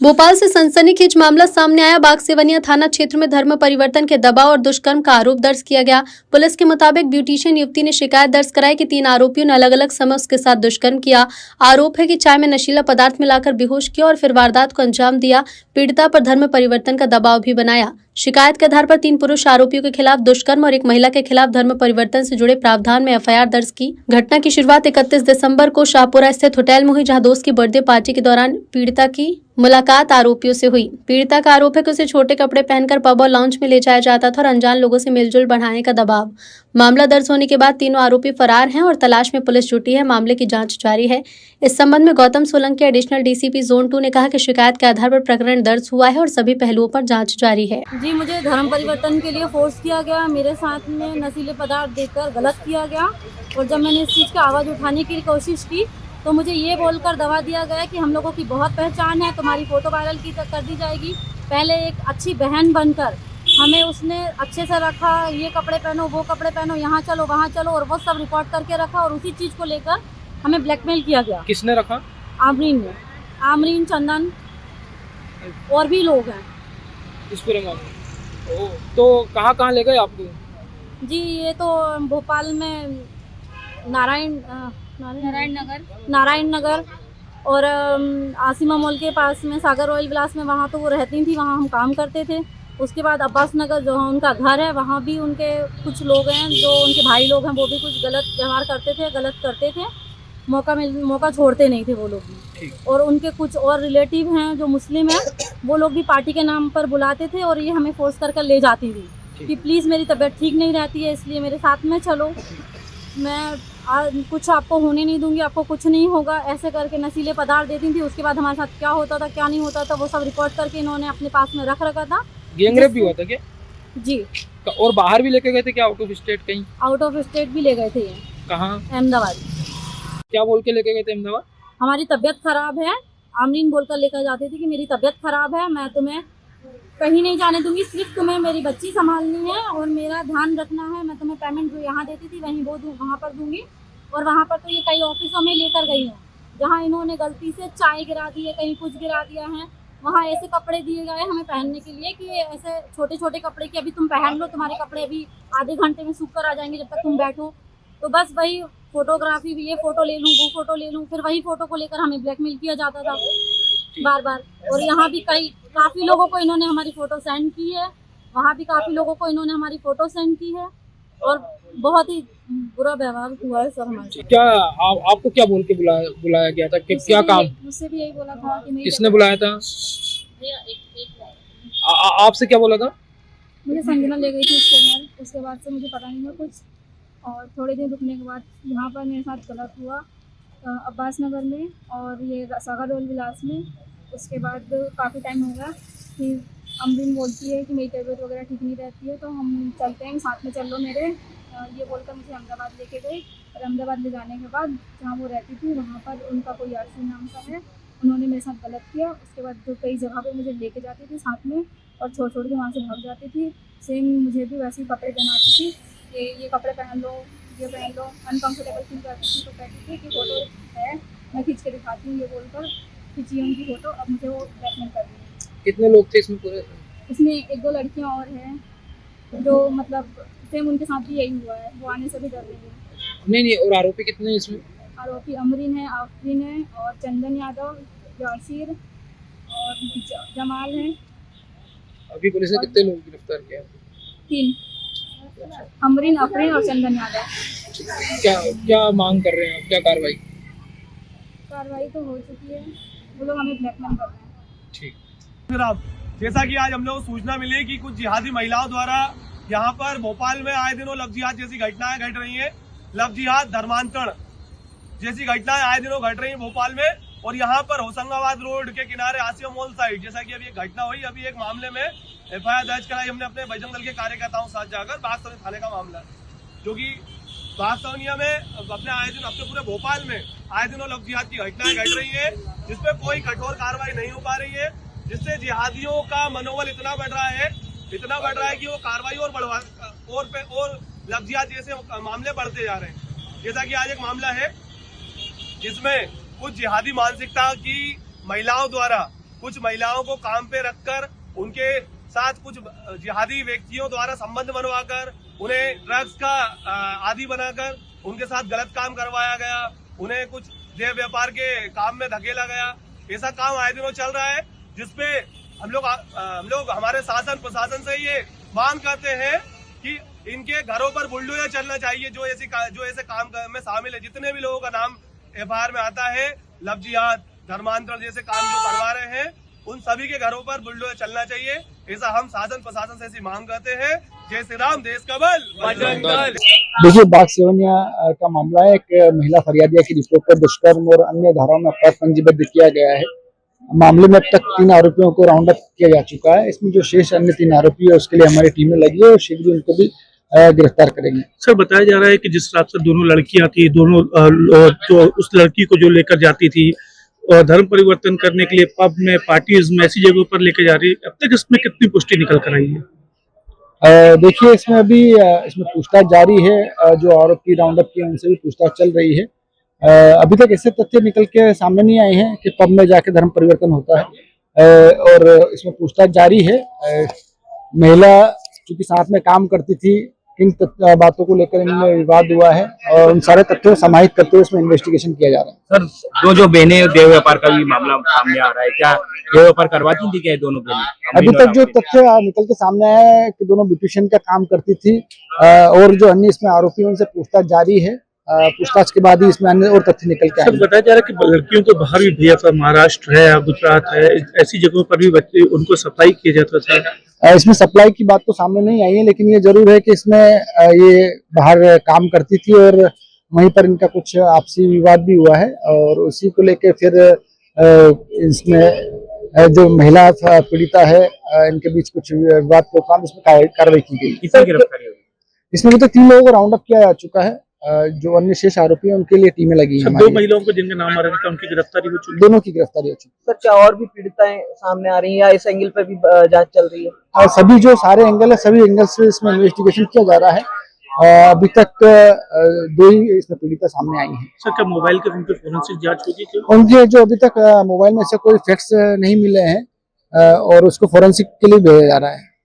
भोपाल से सनसनीखेज मामला सामने आया। बागसेवनिया थाना क्षेत्र में धर्म परिवर्तन के दबाव और दुष्कर्म का आरोप दर्ज किया गया। पुलिस के मुताबिक ब्यूटिशियन युवती ने शिकायत दर्ज कराई कि 3 आरोपियों ने अलग अलग समय उसके साथ दुष्कर्म किया। आरोप है कि चाय में नशीला पदार्थ मिलाकर बेहोश किया और फिर वारदात को अंजाम दिया। पीड़िता पर धर्म परिवर्तन का दबाव भी बनाया। शिकायत के आधार पर 3 पुरुष आरोपियों के खिलाफ दुष्कर्म और एक महिला के खिलाफ धर्म परिवर्तन से जुड़े प्रावधान में एफआईआर दर्ज की। घटना की शुरुआत 31 दिसंबर को शाहपुरा स्थित होटल में हुई, जहां दोस्त की बर्थडे पार्टी के दौरान पीड़िता की मुलाकात आरोपियों से हुई। पीड़िता का आरोप है कि उसे छोटे कपड़े पहनकर पब और लाउंज में ले जाया जाता था और अनजान लोगों से मिलजुल बढ़ाने का दबाव। मामला दर्ज होने के बाद तीनों आरोपी फरार हैं और तलाश में पुलिस जुटी है। मामले की जांच जारी है। इस संबंध में Gautam Solanki additional DCP zone 2 ने कहा कि शिकायत के आधार पर प्रकरण दर्ज हुआ है और सभी पहलुओं पर जांच जारी है। जी, मुझे धर्म परिवर्तन के लिए फोर्स किया गया। मेरे साथ में नशीले पदार्थ देकर गलत किया गया और जब मैंने इस चीज़ की आवाज़ उठाने की कोशिश की तो मुझे ये बोलकर दबा दिया गया कि हम लोगों की बहुत पहचान है, तुम्हारी फ़ोटो वायरल कर दी जाएगी। पहले एक अच्छी बहन बनकर हमें उसने अच्छे से रखा, ये कपड़े पहनो, वो कपड़े पहनो, यहाँ चलो, वहाँ चलो, और वो सब रिकॉर्ड करके रखा और उसी चीज़ को लेकर हमें ब्लैकमेल किया गया। किसने रखा? आमरीन ने, आमरीन, चंदन और भी लोग हैं इस पूरे मामले। तो कहाँ ले गए आपको? जी, ये तो भोपाल में नारायण नगर और आसिमा मॉल के पास में सागर रॉयल विलास में, वहाँ तो वो रहती थी, वहाँ हम काम करते थे। उसके बाद अब्बास नगर जो उनका घर है, वहाँ भी उनके कुछ लोग हैं जो उनके भाई लोग हैं, वो भी कुछ गलत व्यवहार करते थे। मौका छोड़ते नहीं थे वो लोग भी। और उनके कुछ और रिलेटिव हैं जो मुस्लिम हैं, वो लोग भी पार्टी के नाम पर बुलाते थे और ये हमें फोर्स कर ले जाती थी कि प्लीज़ मेरी तबीयत ठीक नहीं रहती है, इसलिए मेरे साथ में चलो, मैं कुछ आपको होने नहीं दूंगी, आपको कुछ नहीं होगा, ऐसे करके नशीले पदार्थ देती थी। उसके बाद हमारे साथ क्या होता था, क्या नहीं होता था, वो सब रिकॉर्ड करके इन्होंने अपने पास में रखा था। गैंगरेप भी हुआ था क्या? जी। और बाहर भी लेके गए थे क्या? Out of state? कहीं आउट ऑफ स्टेट भी ले गए थे। कहाँ? अहमदाबाद। क्या बोल के लेके गए थे अहमदाबाद? हमारी तबीयत खराब है, आमरीन बोलकर लेकर जाती थी कि मेरी तबीयत खराब है, मैं तुम्हें कहीं नहीं जाने दूंगी, सिर्फ तुम्हें मेरी बच्ची संभालनी है और मेरा ध्यान रखना है। मैं तुम्हें पेमेंट जो यहाँ देती थी वहीं वो वहाँ पर दूंगी। और वहाँ पर तो ये कई ऑफिसों में लेकर गई हैं जहाँ इन्होंने गलती से चाय गिरा दी है, कहीं कुछ गिरा दिया है। वहाँ ऐसे कपड़े दिए गए हमें पहनने के लिए कि ऐसे छोटे छोटे कपड़े कि अभी तुम पहन लो, तुम्हारे कपड़े अभी आधे घंटे में सूख कर आ जाएंगे जब तक तुम बैठो। तो बस वही फोटोग्राफी भी, ये फ़ोटो ले लूँ, वो फ़ोटो ले लूँ, फिर वही फ़ोटो को लेकर हमें ब्लैकमेल किया जाता था बार बार। और यहाँ भी काफ़ी लोगों को इन्होंने हमारी फ़ोटो सेंड की है, वहाँ भी काफ़ी लोगों को इन्होंने हमारी फ़ोटो सेंड की है और बहुत ही बुरा व्यवहार हुआ है सर हमारे। क्या आपको क्या बोल के बुलाया गया था? क्या काम? मुझसे भी यही बोला था कि किसने बुलाया था? आपसे क्या बोला था? मुझे संजना ले गई थी उसके घर, उसके बाद से मुझे पता नहीं था कुछ। और थोड़े दिन रुकने के बाद यहाँ पर मेरे साथ गलत हुआ अब्बास नगर में और ये सागर रोल विलास में। उसके बाद काफ़ी टाइम हो गया कि अमरीन बोलती है कि मेरी तबीयत वगैरह ठीक नहीं रहती है, तो हम चलते हैं, साथ में चल लो मेरे, ये बोलकर मुझे अहमदाबाद लेके गई। और अहमदाबाद ले जाने के बाद जहाँ वो रहती थी वहाँ पर उनका कोई यासीन नाम का है, उन्होंने मेरे साथ गलत किया। उसके बाद जो कई जगह पे मुझे लेके जाती थी साथ में और छोड़ के वहाँ से भाग जाती थी। सेम मुझे भी वैसे ही कपड़े पहनाती थी कि ये कपड़े पहन लो, ये पहन लो। अनकम्फर्टेबल फील करती थी तो कहती थी कि फ़ोटो है, मैं खींच के दिखाती हूँ, ये बोलकर खींची उनकी फ़ोटो। अब मुझे वो ब्लैकमेल कर रही है। कितने लोग थे इसमें पूरे? इसमें 1-2 लड़कियाँ और हैं जो मतलब सेम उनके साथ भी यही हुआ है, वो आने से भी डर रही है। नहीं, और आरोपी कितने हैं इसमें? आरोपी अमरीन है, आफरीन है और चंदन यादव, यासिर और जमाल है। अभी पुलिस ने कितने लोग गिरफ्तार किया? 3। अमरीन, आफरीन और चंदन यादव। क्या मांग कर रहे हैं? क्या कार्रवाई तो हो चुकी है, वो लोग हमें ब्लैकमेल कर रहे हैं। ठीक। जैसा कि आज हम लोग को सूचना मिली कि कुछ जिहादी महिलाओं द्वारा यहाँ पर भोपाल में आए दिनों लव जिहाद जैसी घटनाएं घट रही हैं। लव जिहाद, धर्मांतरण जैसी घटनाएं आए दिनों घट रही हैं भोपाल में। और यहाँ पर होशंगाबाद रोड के किनारे आसिया मॉल साइड, जैसा कि अभी एक घटना हुई, अभी एक मामले में एफआईआर दर्ज कराई हमने अपने बजरंग दल के कार्यकर्ताओं के साथ जाकर। बागसेवनिया थाने का मामला जो कि बागसेवनिया में अपने पूरे भोपाल में आए दिनों लव जिहाद की घटनाएं घट रही है, जिसपे कोई कठोर कार्रवाई नहीं हो पा रही है, जिससे जिहादियों का मनोबल इतना बढ़ रहा है कि वो कार्रवाई और लव जिहाद जैसे मामले बढ़ते जा रहे हैं। जैसा कि आज एक मामला है जिसमें कुछ जिहादी मानसिकता की महिलाओं द्वारा कुछ महिलाओं को काम पे रखकर उनके साथ कुछ जिहादी व्यक्तियों द्वारा संबंध बनवाकर उन्हें ड्रग्स का आदी बनाकर उनके साथ गलत काम करवाया गया, उन्हें कुछ देह व्यापार के काम में धकेला गया। ऐसा काम आए दिनों चल रहा है, जिसपे हम लोग हमारे शासन प्रशासन से ये मांग करते हैं कि इनके घरों पर बुलडोजर चलना चाहिए। जो ऐसे काम में शामिल है, जितने भी लोगों का नाम एफआईआर में आता है, लव जिहाद, धर्मांतरण जैसे काम जो करवा रहे हैं, उन सभी के घरों पर बुलडोजर चलना चाहिए। ऐसा हम शासन प्रशासन से ऐसी मांग करते हैं। जय श्री राम, देश का बल, बजरंग दल। देखिए, बाग सेवनिया का मामला है। एक महिला फरियादिया की रिपोर्ट पर दुष्कर्म और अन्य धाराओं में अपराध पंजीबद्ध किया गया है। मामले में अब तक 3 आरोपियों को राउंड अप किया जा चुका है। इसमें जो शेष अन्य 3 आरोपी है, उसके लिए हमारी टीमें लगी है और शीघ्र उनको भी गिरफ्तार करेंगे। सर, बताया जा रहा है कि जिस रात से दोनों लड़कियां थी, दोनों तो उस लड़की को जो लेकर जाती थी और धर्म परिवर्तन करने के लिए पब में, पार्टीज में, ऐसी जगहों पर लेकर जा रही है, अब तक इसमें कितनी पुष्टि निकल कर आई है? देखिए, इसमें अभी इसमें पूछताछ जारी है। जो आरोपी राउंड अप किए उनसे भी पूछताछ चल रही है। अभी तक ऐसे तथ्य निकल के सामने नहीं आए हैं कि पब में जाके धर्म परिवर्तन होता है, और इसमें पूछताछ जारी है। महिला चूंकि साथ में काम करती थी, किन बातों को लेकर इनमें विवाद हुआ है और उन सारे तथ्यों को समाहित करते हुए इसमें इन्वेस्टिगेशन किया जा रहा है। सर, जो बहनें देह व्यापार का भी मामला सामने आ रहा है, क्या देह व्यापार करवाती थी क्या ये दोनों बहनें? अभी तक जो तथ्य निकल के सामने आया है कि दोनों ब्यूटिशियन का काम करती थी, और जो अन्य इसमें आरोपी हैं उनसे पूछताछ जारी है। पूछताछ के बाद ही इसमें अन्य और तथ्य निकल के आए। बताया जा रहा है कि लड़कियों को बाहर भी भेजा था, महाराष्ट्र है, गुजरात है, ऐसी जगहों पर भी बच्चे उनको सप्लाई किया जाता था। इसमें सप्लाई की बात तो सामने नहीं आई है, लेकिन ये जरूर है कि इसमें ये बाहर काम करती थी और वहीं पर इनका कुछ आपसी विवाद भी हुआ है, और उसी को लेके फिर इसमें जो महिला पीड़िता है, इनके बीच कुछ विवाद के उपरांत इसमें कार्रवाई की गई। कितनी गिरफ्तारी हुई? इसमें अभी तक 3 लोगों को राउंड अप किया जा चुका है। जो अन्य शेष आरोपी हैं उनके लिए टीमें लगी हैं। 2 महिलाओं को जिनके नाम आ रहे थे उनकी गिरफ्तारी हो चुकी है। दोनों की गिरफ्तारी हो चुकी है। सर, क्या और भी पीड़िताएं सामने आ रही हैं या इस एंगल पे भी जांच चल रही है? और सभी जो सारे एंगल है, सभी एंगल से इसमें इन्वेस्टिगेशन किया जा रहा है। अभी तक 2 ही इसमें पीड़िता सामने आई हैं। सर, क्या मोबाइल के उनके फोरेंसिक जांच होगी क्या? उनके जो अभी तक मोबाइल में से कोई फैक्ट्स नहीं मिले हैं, और उसको फोरेंसिक के लिए भेजा जा रहा है।